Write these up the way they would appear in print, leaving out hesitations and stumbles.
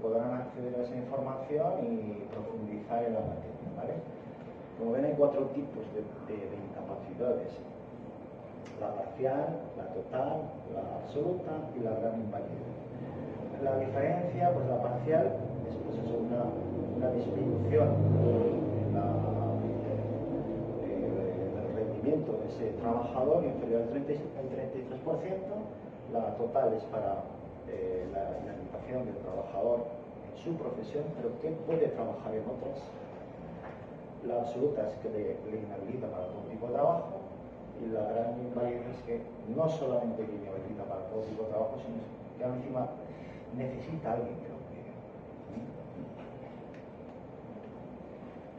Podrán acceder a esa información y profundizar en la materia, ¿vale? Como ven, hay 4 tipos de incapacidades: la parcial, la total, la absoluta y la gran invalidez. La diferencia, pues la parcial es pues eso, una disminución en el rendimiento de ese trabajador inferior al 33%, la total es para la inhabilitación del trabajador en su profesión, pero que puede trabajar en otras. La absoluta es que le inhabilita para todo tipo de trabajo, y la gran invalidez es que no solamente le inhabilita para todo tipo de trabajo, sino que encima necesita a alguien que lo cuide.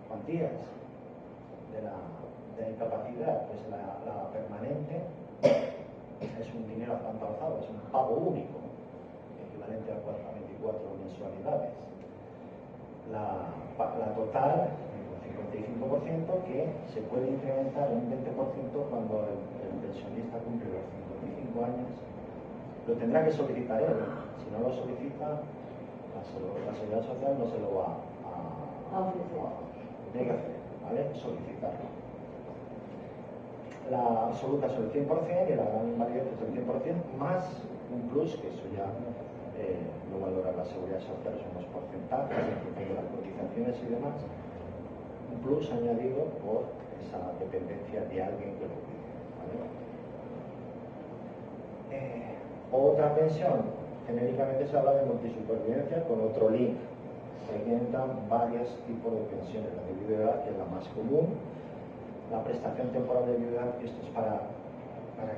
Cuantías de la incapacidad, pues la permanente es un dinero avanzado, es un pago único, equivalente a 24 mensualidades. La total, un 55%, que se puede incrementar en un 20% cuando el pensionista cumple los 55 años. Lo tendrá que solicitar él. Si no lo solicita, la Seguridad Social no se lo va a ofrecer. Tiene que hacer, ¿vale? Solicitarlo. La absoluta es el 100% y la gran invalidez es el 100%, más un plus, que eso ya lo valora la Seguridad Social, son los porcentajes en función de las cotizaciones y demás. Un plus añadido por esa dependencia de alguien que lo cuide, ¿vale? Otra pensión, genéricamente se habla de multisupervivencia con otro link. Aquí entran varios tipos de pensiones. La de viudedad, que es la más común. La prestación temporal de viudedad, que esto es para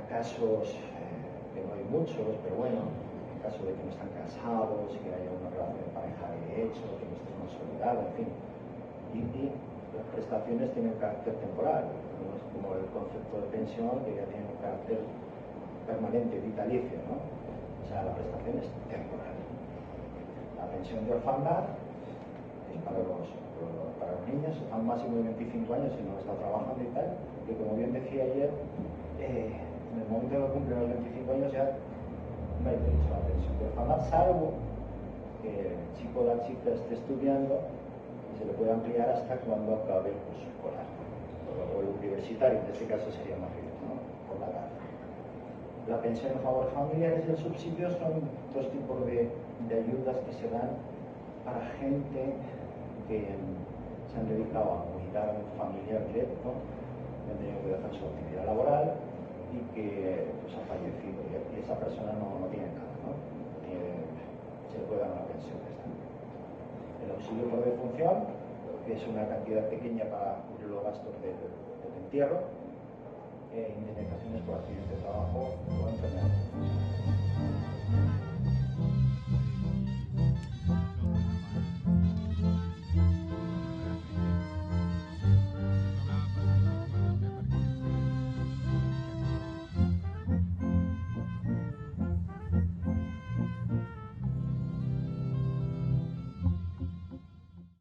casos que no hay muchos, pero bueno, en caso de que no están casados, que haya una relación de pareja de hecho, que no esté consolidada, en fin. Y las prestaciones tienen carácter temporal, no es como el concepto de pensión, que ya tiene un carácter permanente, vitalicio, ¿no? O sea, la prestación es temporal. La pensión de orfandad es para los niños, están máximo de 25 años y no están trabajando y tal, y como bien decía ayer, en el momento de cumplir los 25 años ya no hay derecho a la pensión de orfandad, salvo que el chico o la chica esté estudiando y se le puede ampliar hasta cuando acabe el curso escolar, o el universitario, en este caso sería más bien, ¿no? Por la edad. La pensión en favor de familiares y el subsidio son 2 tipos de ayudas que se dan para gente que se han dedicado a cuidar a un familiar directo, que han tenido que dejar su actividad laboral y que pues, ha fallecido, y esa persona no tiene nada, ¿no? Se le puede dar una pensión. El auxilio por defunción, que es una cantidad pequeña para cubrir los gastos del entierro. Indemnizaciones por accidente de trabajo o